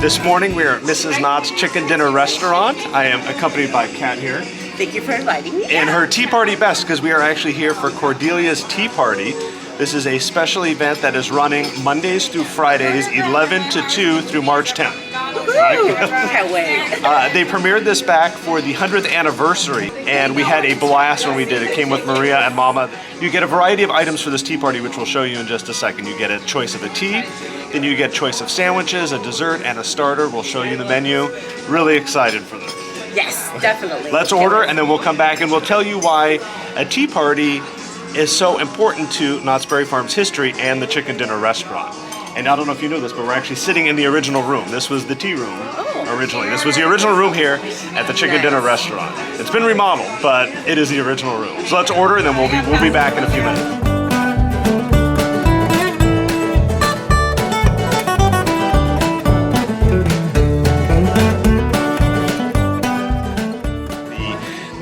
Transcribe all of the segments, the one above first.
This morning we are at Mrs. Knott's Chicken Dinner Restaurant. I am accompanied by Kat here. Thank you for inviting me. And her Tea Party Best, because we are actually here for Cordelia's Tea Party. This is a special event that is running Mondays through Fridays, 11 to 2 through March 10th. Can't wait. They premiered this back for the 100th anniversary, and we had a blast when we did it. It came with Maria and Mama. You get a variety of items for this tea party, which we'll show you in just a second. You get a choice of a tea, then you get a choice of sandwiches, a dessert, and a starter. We'll show you the menu. Really excited for this. Yes, definitely. Let's order, and then we'll come back and we'll tell you why a tea party is so important to Knott's Berry Farm's history and the Chicken Dinner Restaurant. And I don't know if you know this, but we're actually sitting in the original room. This was the tea room originally. This was the original room here at the Chicken Dinner Restaurant. It's been remodeled, but it is the original room. So let's order, and then we'll be back in a few minutes.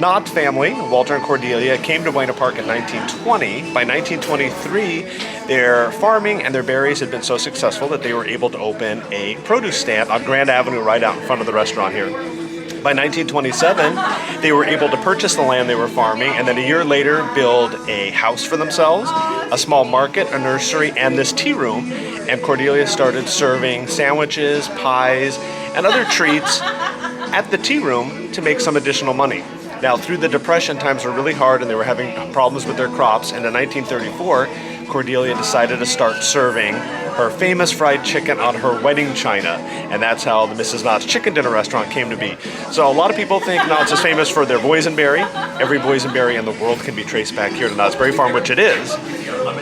Knott family, Walter and Cordelia, came to Buena Park in 1920. By 1923, their farming and their berries had been so successful that they were able to open a produce stand on Grand Avenue right out in front of the restaurant here. By 1927, they were able to purchase the land they were farming, and then a year later build a house for themselves, a small market, a nursery, and this tea room. And Cordelia started serving sandwiches, pies, and other treats at the tea room to make some additional money. Now, through the Depression, times were really hard and they were having problems with their crops. And in 1934, Cordelia decided to start serving her famous fried chicken on her wedding china. And that's how the Mrs. Knott's Chicken Dinner Restaurant came to be. So a lot of people think Knott's is famous for their boysenberry. Every boysenberry in the world can be traced back here to Knott's Berry Farm, which it is.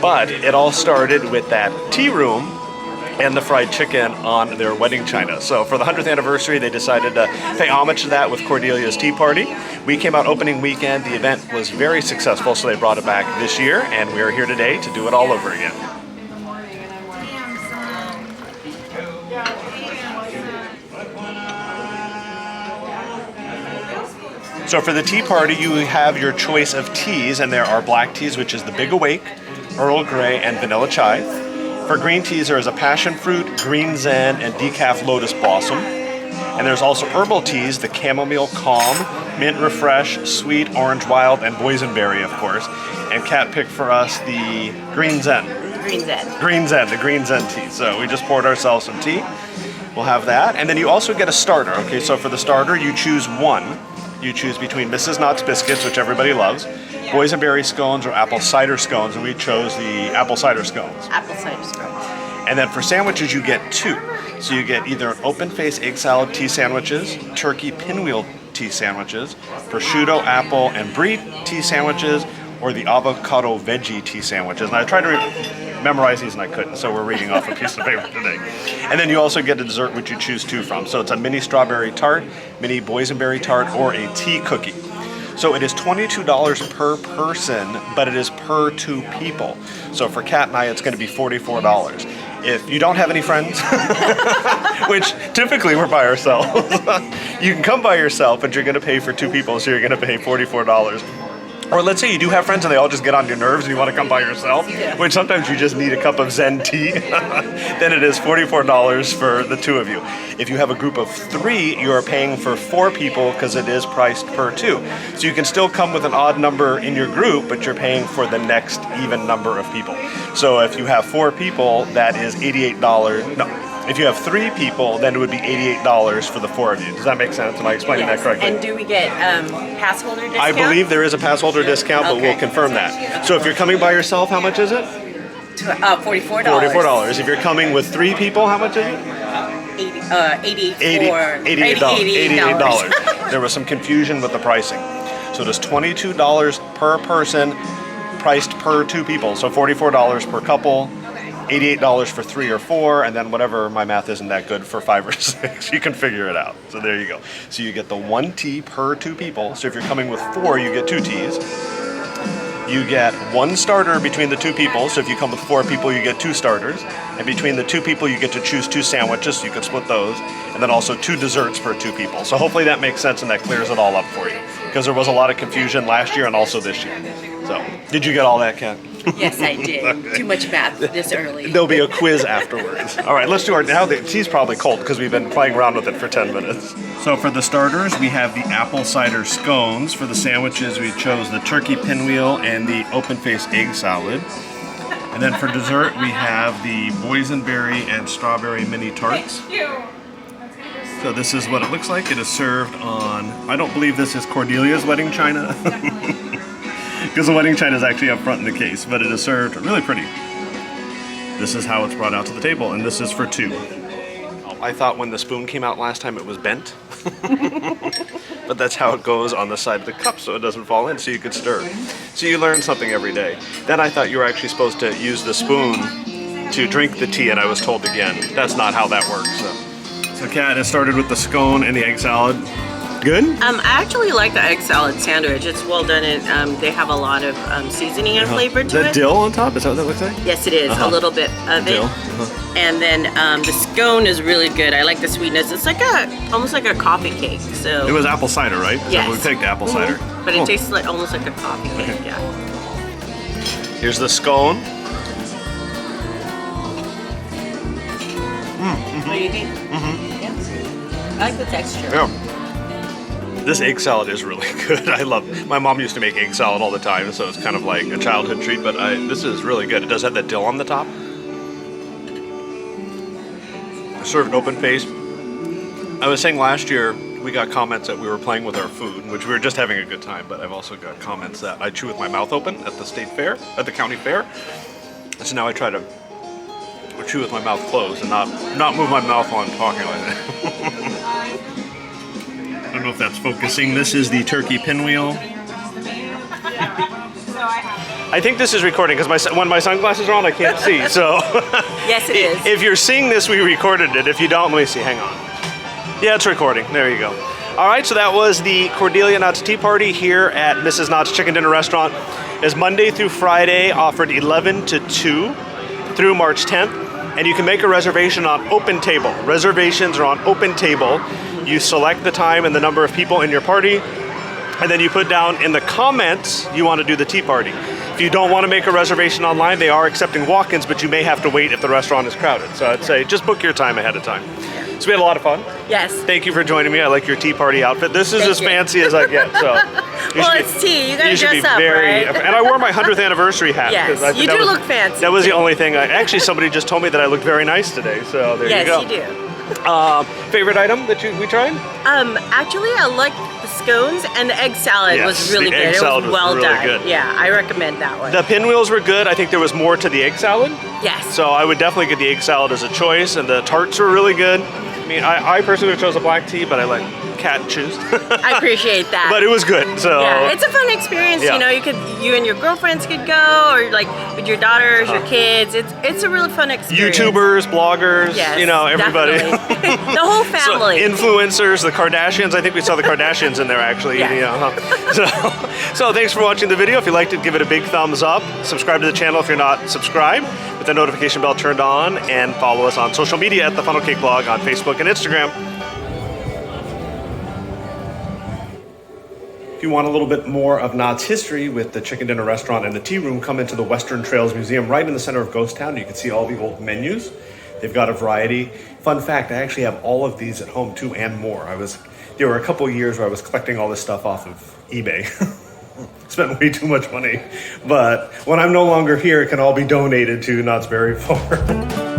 But it all started with that tea room and the fried chicken on their wedding china. So for the 100th anniversary, they decided to pay homage to that with Cordelia's Tea Party. We came out opening weekend. The event was very successful, so they brought it back this year, and we are here today to do it all over again. So for the tea party, you have your choice of teas, and there are black teas, which is the Big Awake, Earl Grey, and Vanilla Chai. For green teas, there is a passion fruit, green zen, and decaf lotus blossom. And there's also herbal teas, the chamomile calm, mint refresh, sweet, orange wild, and boysenberry, of course. And Kat picked for us the green zen. Green zen. The green zen tea. So we just poured ourselves some tea. We'll have that. And then you also get a starter. Okay, so for the starter, you choose one. You choose between Mrs. Knott's Biscuits, which everybody loves, Boysenberry scones, or apple cider scones, and we chose the apple cider scones. Apple cider scones. And then for sandwiches, you get two. So you get either open-faced egg salad tea sandwiches, turkey pinwheel tea sandwiches, prosciutto, apple, and brie tea sandwiches, or the avocado veggie tea sandwiches. And I tried to memorize these and I couldn't, so we're reading off a piece of paper today. And then you also get a dessert which you choose two from. So it's a mini strawberry tart, mini boysenberry tart, or a tea cookie. So it is $22 per person, but it is per two people. So for Kat and I, it's going to be $44. If you don't have any friends, which typically we're by ourselves, you can come by yourself, but you're going to pay for two people, so you're going to pay $44. Or let's say you do have friends and they all just get on your nerves and you want to come by yourself, which sometimes you just need a cup of Zen tea, then it is $44 for the two of you. If you have a group of three, you are paying for four people because it is priced per two. So you can still come with an odd number in your group, but you're paying for the next even number of people. So if you have four people, that is $88. No. If you have three people, then it would be $88 for the four of you. Does that make sense? Am I explaining that correctly? And do we get pass holder discount? I believe there is a pass holder discount, but we'll confirm that. So if you're coming by yourself, how much is it? $44. $44. If you're coming with three people, how much is it? $88. There was some confusion with the pricing. So it is $22 per person, priced per two people. So $44 per couple. $88 for three or four, and then whatever, my math isn't that good, for 5 or 6. You can figure it out. So there you go. So you get the one tea per two people. So if you're coming with four, you get two teas. You get one starter between the two people. So if you come with four people, you get two starters. And between the two people, you get to choose two sandwiches, so you can split those. And and then also 2 desserts per 2 people. So hopefully that makes sense and that clears it all up for you, because there was a lot of confusion last year and also this year. So, did you get all that, Kat? Yes, I did. Okay. Too much math this early. There'll be a quiz afterwards. All right, let's do our, now the tea's probably cold because we've been playing around with it for 10 minutes. So for the starters, we have the apple cider scones. For the sandwiches, we chose the turkey pinwheel and the open-faced egg salad. And then for dessert, we have the boysenberry and strawberry mini tarts. So this is what it looks like. It is served on, I don't believe this is Cordelia's wedding china, because the wedding china is actually up front in the case, but it is served really pretty. This is how it's brought out to the table, and this is for 2. I thought when the spoon came out last time it was bent, but that's how it goes on the side of the cup so it doesn't fall in, so you could stir. So you learn something every day. Then I thought you were actually supposed to use the spoon to drink the tea, and I was told again, that's not how that works. So Kat, it started with the scone and the egg salad. Good? I actually like the egg salad sandwich. It's well done, and they have a lot of seasoning and flavor to Is that it. dill on top? Is that what that looks like? Yes, it is. A little bit of Dill. it. And then the scone is really good. I like the sweetness. It's like almost like a coffee cake. So It was apple cider, right? yes. So we picked apple cider. But Cool. it tastes like almost like a coffee cake. Okay. Yeah. Here's the scone. What do you think? Yeah. I like the texture. Yeah. This egg salad is really good. I love it. My mom used to make egg salad all the time, so it's kind of like a childhood treat, but this is really good. It does have that dill on the top. Served open faced. I was saying last year we got comments that we were playing with our food, which we were just having a good time, but I've also got comments that I chew with my mouth open at the state fair, at the county fair. So now I try to chew with my mouth closed and not move my mouth while I'm talking like that. I don't know if that's focusing. This is the turkey pinwheel. I think this is recording because when my sunglasses are on, I can't see. So Yes, it is. if you're seeing this, we recorded it. If you don't, let me see. Hang on. Yeah, it's recording. There you go. All right, so that was the Cordelia Knott's Tea Party here at Mrs. Knott's Chicken Dinner Restaurant. It's Monday through Friday, offered 11 to 2 through March 10th. And you can make a reservation on Open Table. Reservations are on Open Table. You select the time and the number of people in your party, and then you put down in the comments you want to do the tea party. If you don't want to make a reservation online, they are accepting walk-ins, but you may have to wait if the restaurant is crowded. So I'd say just book your time ahead of time. So we had a lot of fun. Yes. Thank you for joining me. I like your tea party outfit. This is Thank as you. fancy as I get. So Well, it's tea. You gotta should dress be up, very, right? And I wore my 100th anniversary hat. Yes, 'cause I think you that do was- look fancy, That was the too. only thing. Actually, somebody just told me that I looked very nice today. So there you go. Yes, you do. Favorite item that we tried? Actually, I like the scones, and the egg salad Yes, was really the good. egg It salad was was well really done. good. Yeah, I recommend that one. The pinwheels were good. I think there was more to the egg salad. Yes. So I would definitely get the egg salad as a choice, and the tarts were really good. I mean, I personally chose a black tea, but I let Kat choose. I appreciate that. But it was good. So yeah, it's a fun experience. Yeah. You know, you and your girlfriends could go, or like with your daughters, your kids. It's a really fun experience. YouTubers, bloggers, Yes, you know, everybody. definitely. The whole So, family. influencers, the Kardashians. I think we saw the Kardashians in there actually. Yeah. You know, so thanks for watching the video. If you liked it, give it a big thumbs up. Subscribe to the channel if you're not subscribed, with the notification bell turned on, and follow us on social media at the Funnel Cake Blog on Facebook and Instagram. If you want a little bit more of Knott's history with the Chicken Dinner Restaurant and the Tea Room, come into the Western Trails Museum right in the center of Ghost Town. You can see all the old menus. They've got a variety. Fun fact, I actually have all of these at home too, and more. There were a couple of years where I was collecting all this stuff off of eBay. Spent way too much money. But when I'm no longer here, it can all be donated to Knott's Berry Farm.